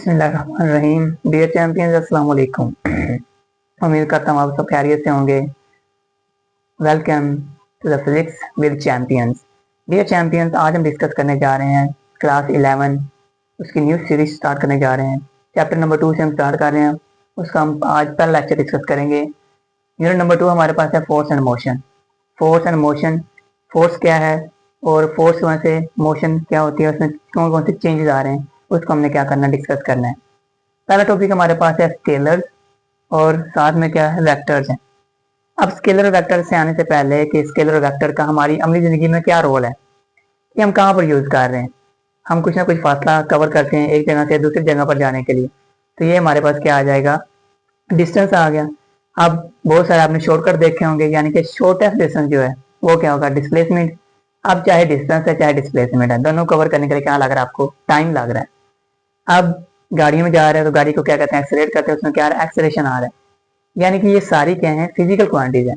बिस्मिल्लाहिर्रहमानिर्रहीम। Dear champions, अस्सलाम वालेकुम। उम्मीद करता हूँ आप सब खैरियत से होंगे। Welcome to the physics with champions. Dear champions, आज हम डिस्कस करने जा रहे हैं क्लास 11 उसकी न्यू सीरीज स्टार्ट करने जा रहे हैं। चैप्टर नंबर 2 से हम स्टार्ट कर रहे हैं। उसका हम आज पहला लेक्चर डिस्कस करेंगे। यूनिट नंबर 2 हमारे पास है force and motion. Force and motion, force क्या है और फोर्स वहाँ से मोशन क्या होती है, उसमें कौन कौन से चेंजेस आ रहे हैं, उसको हमने क्या करना है, डिस्कस करना है। पहला टॉपिक हमारे पास है स्केलर्स और साथ में क्या है, वेक्टर्स हैं। अब स्केलर और वेक्टर से आने से पहले कि स्केलर और वेक्टर का हमारी अमली ज़िंदगी में क्या रोल है, कि हम कहाँ पर यूज़ कर रहे हैं। हम कुछ ना कुछ फासला कवर करते हैं एक जगह से दूसरी जगह पर जाने के लिए, तो ये हमारे पास क्या आ जाएगा, डिस्टेंस आ गया। अब बहुत सारे आपने शॉर्टकट देखे होंगे, यानी कि शॉर्टेस्ट डिस्टेंस जो है वो क्या होगा, डिस्प्लेसमेंट। अब चाहे डिस्टेंस है चाहे डिस्प्लेसमेंट है, दोनों कवर करने के लिए क्या लग रहा है आपको, टाइम लग रहा है। अब गाड़ी में जा रहे हैं तो गाड़ी को क्या कहते हैं, एक्सेलरेट करते हैं, उसमें क्या आ रहा है, एक्सेलरेशन आ रहा है। यानी कि ये सारी क्या है, फिजिकल क्वांटिटीज है।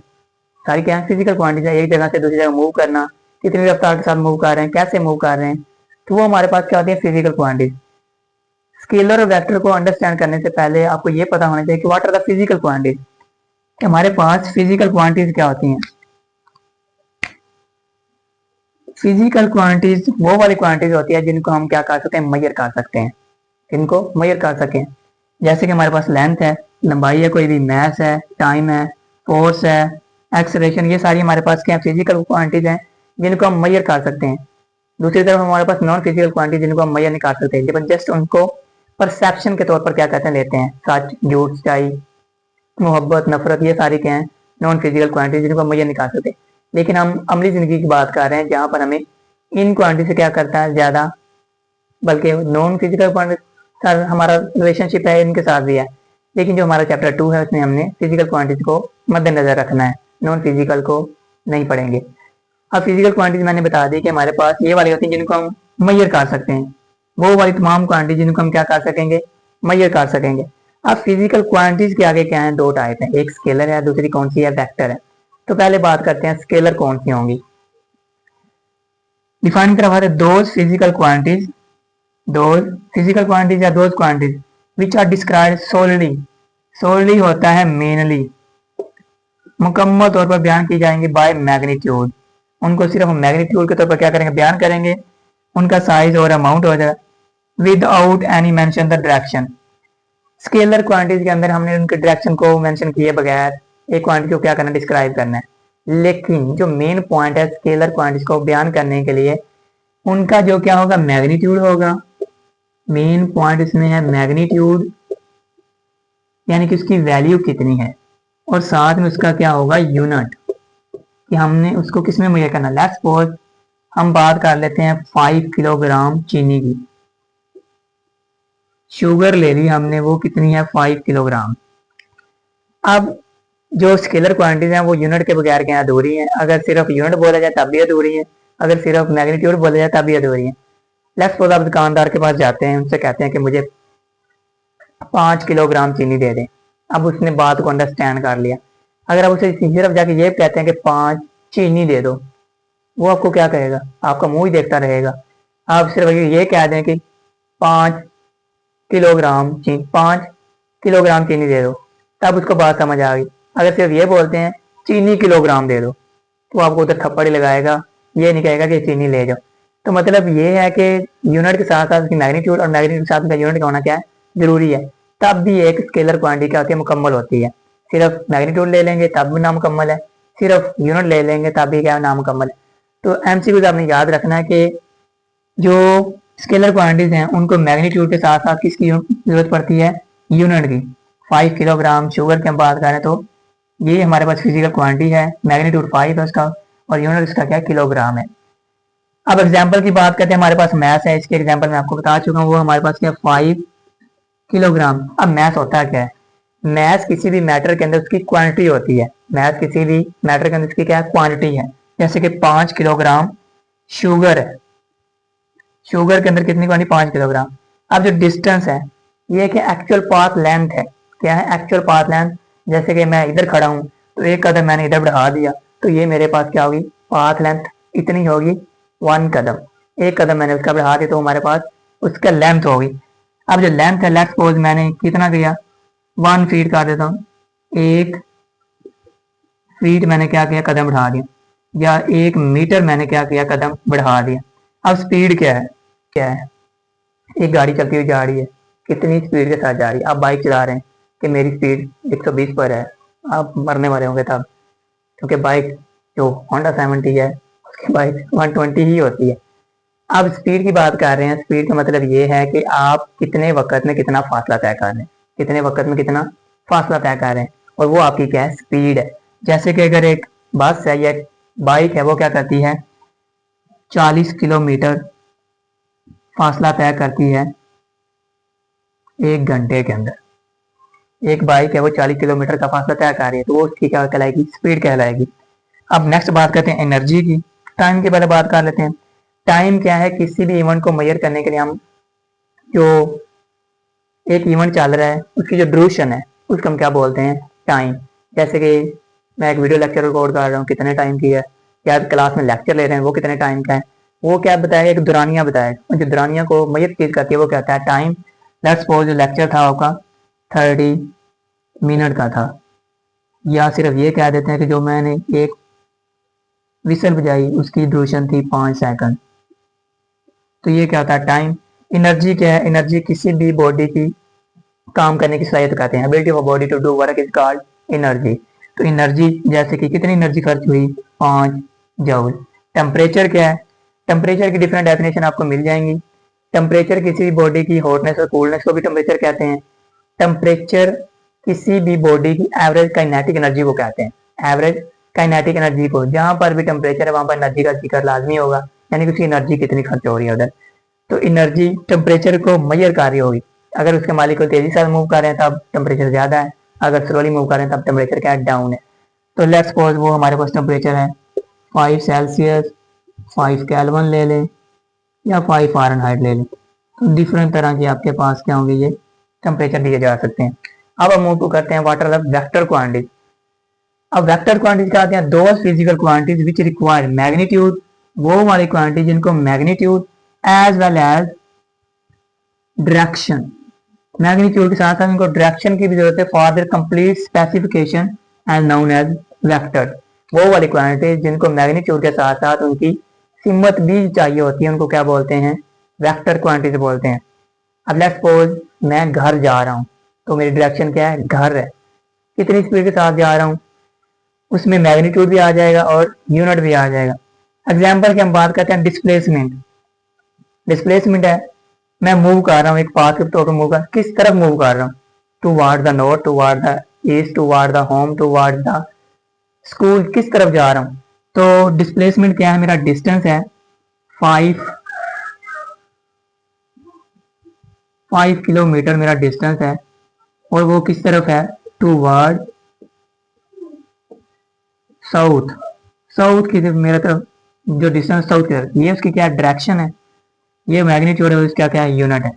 सारी क्या है, फिजिकल क्वांटिटीज है। एक जगह से दूसरी जगह मूव करना, कितनी रफ्तार के साथ मूव कर रहे हैं, कैसे मूव कर रहे हैं, तो वो हमारे पास क्या होती है, फिजिकल क्वांटिटीज। स्केलर और वेक्टर को अंडरस्टैंड करने से पहले आपको ये पता होना चाहिए कि what are the physical quantities. हमारे पास फिजिकल क्वांटिटीज क्या होती हैं। फिजिकल क्वांटिटीज वो वाली क्वांटिटीज होती है जिनको हम क्या कर सकते हैं, मेजर कर सकते हैं। इनको मेजर कर सकें, जैसे कि हमारे पास लेंथ है, लंबाई है, कोई भी मैस है, टाइम है, फोर्स है, एक्सेलरेशन, ये सारी हमारे पास क्या फिजिकल क्वांटिटीज हैं जिनको हम मेजर कर सकते हैं। दूसरी तरफ हमारे पास नॉन फिजिकल क्वांटिटी जिनको हम मेजर नहीं कर सकते, जब जस्ट उनको परसेप्शन के तौर पर क्या कहते हैं, लेते हैं। सच, झूठ, सच्चाई, मोहब्बत, नफरत, ये सारी क्या है, नॉन फिजिकल क्वांटिटी जिनको हम मेजर नहीं कर सकते। लेकिन हम अमली जिंदगी की बात कर रहे हैं जहाँ पर हमें इन क्वांटिटी से क्या करता है ज्यादा, बल्कि नॉन फिजिकल क्वांटिटी सर हमारा रिलेशनशिप है इनके साथ भी है। लेकिन जो हमारा चैप्टर 2 है उसमें हमने फिजिकल क्वांटिटी को मद्देनजर रखना है, नॉन फिजिकल को नहीं पढ़ेंगे। अब फिजिकल क्वांटिटी मैंने बता दी कि हमारे पास ये वाली होती है जिनको हम मेजर कर सकते हैं, वो वाली तमाम क्वांटिटी जिनको हम क्या कर सकेंगे, मेजर कर सकेंगे। अब फिजिकल क्वांटिटीज के आगे क्या है, दो टाइप है, एक स्केलर है, दूसरी कौन सी है, वेक्टर है। तो पहले बात करते हैं स्केलर कौन सी होंगी। डिफाइन करवाते those physical quantities, those physical quantities या those quantities which are described solely होता है mainly, मुकम्मल तौर पर बयान की जाएंगे by magnitude। उनको सिर्फ हम मैग्नीट्यूड के तौर पर क्या करेंगे, बयान करेंगे। उनका साइज और अमाउंट हो जाएगा without any mention the direction. Scalar quantities के अंदर हमने उनके डायरेक्शन को मेंशन किए बगैर एक क्वांटिटी को क्या करना, डिस्क्राइब करना है। लेकिन जो मेन पॉइंट है स्केलर क्वांटिटीज को बयान करने के लिए, उनका जो क्या होगा, मैग्नीट्यूड होगा। मेन पॉइंट इसमें है मैग्नीट्यूड, यानी कि उसकी वैल्यू कितनी है, और साथ में उसका क्या होगा, यूनिट, कि हमने उसको किस में मेजर करना। लेट्स सपोज हम बात कर लेते हैं 5 किलोग्राम चीनी की, शुगर ले ली हमने, वो कितनी है, 5 किलोग्राम। अब जो स्केलर क्वांटिटीज हैं वो यूनिट के बगैर क्या अधूरी है। अगर सिर्फ यूनिट बोला जाए तब भी अधूरी है, अगर सिर्फ मैग्नीट्यूड बोला जाए तब भी अधूरी है। लेट्स सपोज आप दुकानदार के पास जाते हैं, उनसे कहते हैं कि मुझे 5 किलोग्राम चीनी दे दें। अब उसने बात को अंडरस्टैंड कर लिया। अगर आप उसे सिर्फ जाके ये कहते हैं कि 5 चीनी दे दो, वो आपको क्या कहेगा, आपका मुंह ही देखता रहेगा। आप सिर्फ ये कह दें कि 5 किलोग्राम चीनी, 5 किलोग्राम चीनी दे दो, तब उसको बात समझ आ गई। अगर सिर्फ ये बोलते हैं चीनी किलोग्राम दे दो, तो आपको उधर थप्पड़ ही लगाएगा, ये नहीं कहेगा कि चीनी ले जाओ। तो मतलब ये है कि यूनिट के साथ साथ उसकी मैग्नीट्यूड और मैग्नीट्यूड के साथ उसका यूनिट का होना क्या है, जरूरी है। तब भी एक स्केलर क्वांटिटी क्या होती है, मुकम्मल होती है। सिर्फ मैग्नीट्यूड ले लेंगे तब भी नामुकम्मल है, सिर्फ यूनिट ले लेंगे तब भी क्या नामुकम्मल है। तो एमसीक्यू आपने याद रखना है कि जो स्केलर क्वांटिटीज हैं उनको मैग्नीट्यूड के साथ साथ किसकी जरूरत पड़ती है, यूनिट की। 5 किलोग्राम शुगर की हम बात करें तो ये हमारे पास फिजिकल क्वांटिटी है, मैग्नीट्यूड 5 है उसका, और यूनिट इसका क्या, किलोग्राम है। अब एग्जाम्पल की बात करते हैं, हमारे पास मैथ है, इसके एग्जाम्पल मैं आपको बता चुका हूँ, वो हमारे पास क्या, 5 किलोग्राम। अब मैथ होता क्या है, मैथ किसी भी मैटर के अंदर उसकी क्वांटिटी होती है। मैथ किसी भी मैटर के अंदर उसकी क्या क्वांटिटी है। जैसे कि 5 किलोग्राम शुगर है, शुगर के अंदर कितनी क्वांटिटी, 5 किलोग्राम। अब जो डिस्टेंस है ये क्या, एक्चुअल पाथ लेंथ है। क्या है, एक्चुअल पाथ लेंथ। जैसे कि मैं इधर खड़ा हूँ तो एक कदम मैंने इधर बढ़ा दिया, तो ये मेरे पास क्या होगी, पाथ लेंथ इतनी होगी, 1 कदम। एक कदम मैंने उसका बढ़ा दिया तो हमारे पास उसका लेंथ होगी। अब जो लेंथ है, लेट्स सपोज मैंने कितना किया, 1 फीट कर देता हूँ, 1 फीट मैंने क्या किया, कदम बढ़ा दिया, या 1 मीटर मैंने क्या किया, कदम बढ़ा दिया। अब स्पीड क्या है, एक गाड़ी चलती हुई जा रही है, कितनी स्पीड के साथ जा रही है। आप बाइक चला रहे हैं कि मेरी स्पीड 120 पर है, आप मरने वाले होंगे तब, क्योंकि बाइक जो होंडा 70 है उसकी बाइक 120 ही होती है। अब स्पीड की बात कर रहे हैं, स्पीड का मतलब ये है कि आप कितने वक्त में कितना फासला तय कर रहे हैं, कितने वक्त में कितना फासला तय कर रहे हैं, और वो आपकी क्या है, स्पीड है। जैसे कि अगर एक बस है या बाइक है, वो क्या करती है, 40 किलोमीटर फासला तय करती है 1 घंटे के अंदर। एक बाइक है वो 40 किलोमीटर का फासला तय कर रही है, तो वो उसकी क्या कहलाएगी, स्पीड कहलाएगी। अब नेक्स्ट बात करते हैं एनर्जी की। टाइम की पहले बात कर लेते हैं। टाइम क्या है, किसी भी इवेंट को मेजर करने के लिए हम जो एक इवेंट चल रहा है उसकी जो ड्यूरेशन है उसको हम क्या बोलते हैं, टाइम। जैसे कि मैं एक वीडियो लेक्चर रिकॉर्ड कर रहा हूँ, कितने टाइम की है, या क्लास में लेक्चर ले रहे हैं वो कितने टाइम का है, वो क्या बताएगा, एक दुरानिया बताएगा। जो दुरानिया को मेजर चीज करती है वो कहता है टाइम। लेट्स सपोज जो लेक्चर था आपका 30 मिनट का था, या सिर्फ ये कह देते हैं कि जो मैंने एक विसल बजाई उसकी ड्यूरेशन थी 5 सेकंड। तो ये क्या होता है, टाइम। एनर्जी क्या है, एनर्जी किसी भी बॉडी की काम करने की सलाहियत कहते हैं। Ability of body to do work is called energy. तो एनर्जी जैसे कि कितनी एनर्जी खर्च हुई, 5 जूल। टेम्परेचर क्या है, टेम्परेचर की डिफरेंट डेफिनेशन आपको मिल जाएंगी। टेम्परेचर किसी भी बॉडी की हॉटनेस और कूलनेस को भी टेम्परेचर कहते हैं। टेम्परेचर किसी भी बॉडी की एवरेज काइनेटिक एनर्जी को कहते हैं, एवरेज काइनेटिक एनर्जी को। जहां पर भी टेम्परेचर है वहां पर एनर्जी का जिक्र लाजमी होगा, यानी कि उसकी एनर्जी कितनी खर्च हो रही है उधर। तो एनर्जी टेम्परेचर को मेजर कर रही होगी। अगर उसके मालिक को तेजी से मूव कर रहे हैं तब टेम्परेचर ज्यादा है, अगर स्लोली मूव कर रहे हैं तब टेम्परेचर क्या है, डाउन है। तो लेट्स सपोज वो हमारे पास टेम्परेचर है 5 सेल्सियस, 5 केल्विन ले लें या 5 फ़ारेनहाइट ले लें। तो डिफरेंट तरह के आपके पास क्या होंगे, ये टेम्परेचर दिए जा सकते हैं। अब हम मूव टू करते हैं वाटर ऑफ वेक्टर क्वांटिटीज। अब वेक्टर क्वांटिटीज क्या आते हैं, दो physical quantities which require magnitude, वो वाली क्वांटिटी जिनको magnitude as well as direction, magnitude के साथ साथ इनको डायरेक्शन की भी जरूरत है for their complete specification and known as vector. वो वाली क्वांटिटी जिनको मैग्नीट्यूड के साथ साथ उनकी सिमत भी चाहिए होती है उनको क्या बोलते हैं, वेक्टर क्वांटिटी बोलते हैं। अब लेट्स सपोज मैं घर जा रहा हूँ, तो मेरी डायरेक्शन क्या है, घर है, कितनी स्पीड के साथ जा रहा हूँ, उसमें मैग्नीट्यूड भी आ जाएगा और यूनिट भी आ जाएगा। एग्जाम्पल की हम बात करते हैं डिस्प्लेसमेंट। डिस्प्लेसमेंट है, मैं मूव कर रहा हूँ एक पाथ के तौर पर मूव कर, किस तरफ मूव कर रहा हूँ, toward the north, toward the east, toward the home, toward the school, किस तरफ जा रहा हूँ। तो डिस्प्लेसमेंट क्या है, मेरा डिस्टेंस है 5 किलोमीटर मेरा डिस्टेंस है, और वो किस तरफ है, टुवार्ड साउथ, साउथ की तरफ मेरा तरफ जो डिस्टेंस साउथ की तरफ, ये उसकी क्या डायरेक्शन है, ये मैग्नीट्यूड है, उसका क्या है, यूनिट है।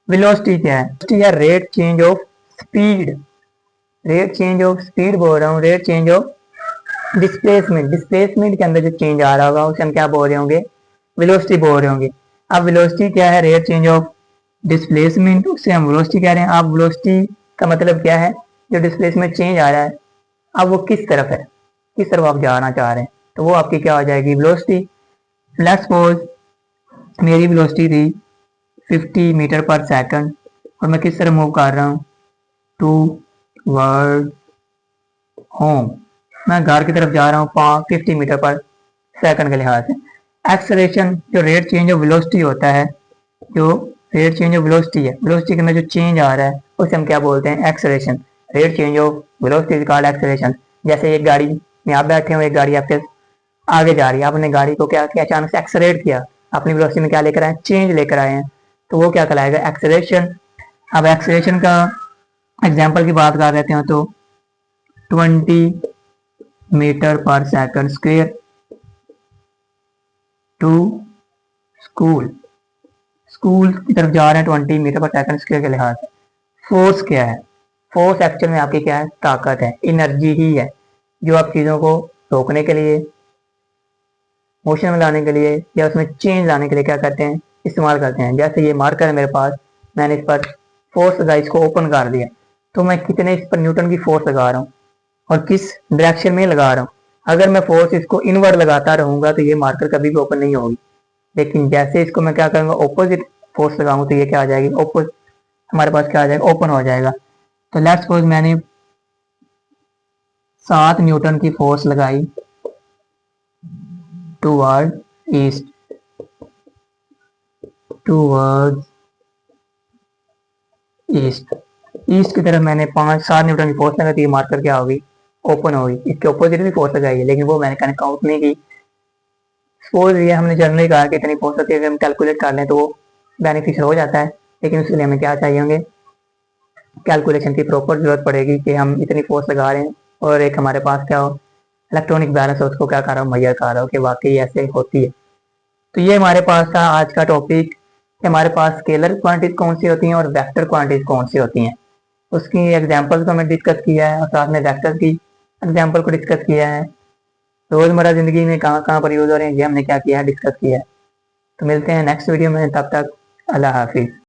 वेलोसिटी क्या है, वेलोसिटी है rate change of speed, rate change of speed बोल रहा हूँ, rate change of displacement, displacement के अंदर जो चेंज आ रहा होगा उसे हम क्या बोल रहे होंगे, वेलोसिटी बोल रहे होंगे। अब वेलोसिटी क्या है, रेट चेंज ऑफ डिस्प्लेसमेंट, उससे हम वेलोसिटी कह रहे हैं। अब वेलोसिटी का मतलब क्या है, जो डिस्प्लेसमेंट चेंज आ रहा है, अब वो किस तरफ है, किस तरफ आप जाना चाह रहे हैं, तो वो आपकी क्या हो जाएगी, वेलोसिटी। लेट्स सपोज मेरी वेलोसिटी थी 50 मीटर पर सेकंड, और मैं किस तरह मूव कर रहा हूँ, टू वर्ड होम, मैं घर की तरफ जा रहा हूँ 50 मीटर पर सेकंड के लिहाज से। एक्सेलरेशन जो रेट चेंज ऑफ वेलोसिटी होता है, जो रेट चेंज ऑफ वेलोसिटी है, वेलोसिटी के अंदर जो चेंज आ रहा है उसे हम क्या बोलते हैं, acceleration. Rate change of velocity is called acceleration. जैसे एक गाड़ी में आप बैठे हो, एक गाड़ी आपके आगे जा रही है, आपने गाड़ी को क्या किया, अचानक से एक्सेलरेट किया, अपनी वेलोसिटी में क्या लेकर आए, चेंज लेकर आए हैं, तो वो क्या कहलाएगा, एक्सेलरेशन। अब एक्सेलरेशन का एग्जाम्पल की बात कर लेते हैं, तो 20 मीटर पर second square to school, school की तरफ जा रहे हैं 20 मीटर पर सेकंड स्क्वायर के लिहाज से। फोर्स क्या है, फोर्स एक्चुअल में आपकी क्या है, ताकत है, एनर्जी ही है, जो आप चीज़ों को रोकने के लिए, मोशन में लाने के लिए, या उसमें चेंज लाने के लिए क्या करते हैं, इस्तेमाल करते हैं। जैसे ये मार्कर है मेरे पास, मैंने इस पर फोर्स लगा, इसको ओपन कर दिया, तो मैं कितने इस पर न्यूटन की फोर्स लगा रहा हूँ और किस डायरेक्शन में लगा रहा हूँ। अगर मैं फोर्स इसको इनवर्ड लगाता रहूंगा तो ये मार्कर कभी भी ओपन नहीं होगी, लेकिन जैसे इसको मैं क्या करूँगा, ऑपोजिट फोर्स लगाऊंगा तो ये क्या आ जाएगी, ऑपोजिट हमारे पास क्या आ जाएगा, ओपन हो जाएगा। तो लेट्स सपोज मैंने 7 न्यूटन की फोर्स लगाई toward east, toward east, east की तरफ मैंने 7 न्यूटन की फोर्स लगाई, तो ये मार्कर क्या होगी, ओपन होगी। इसके ऑपोजिट भी फोर्स लगाई है, लेकिन वो मैंने काउंट नहीं की। सपोज ये हमने जनरली कहा कि इतनी फोर्स होती है, अगर हम कैलकुलेट कर लें तो वो बेनिफिशियल हो जाता है, लेकिन उसके लिए हमें क्या चाहिए होंगे, कैलकुलेशन की प्रॉपर जरूरत पड़ेगी कि हम इतनी फोर्स लगा रहे हैं और एक हमारे पास क्या हो, इलेक्ट्रॉनिक बैलेंस हो, उसको क्या कर रहा हो, मैयर कर रहा हो कि वाकई ऐसे होती है। तो ये हमारे पास था आज का टॉपिक, हमारे पास स्केलर क्वांटिटी कौन सी होती हैं और वेक्टर क्वांटिटी कौन सी होती हैं, उसकी एग्जाम्पल्स को हमने डिस्कस किया है और साथ में वेक्टर की एग्जाम्पल को डिस्कस किया है। रोजमर्रा जिंदगी में कहाँ कहाँ पर यूज हो रहे हैं ये हमने क्या किया है, डिस्कस किया है। तो मिलते हैं नेक्स्ट वीडियो में, तब तक अल्लाह हाफिज।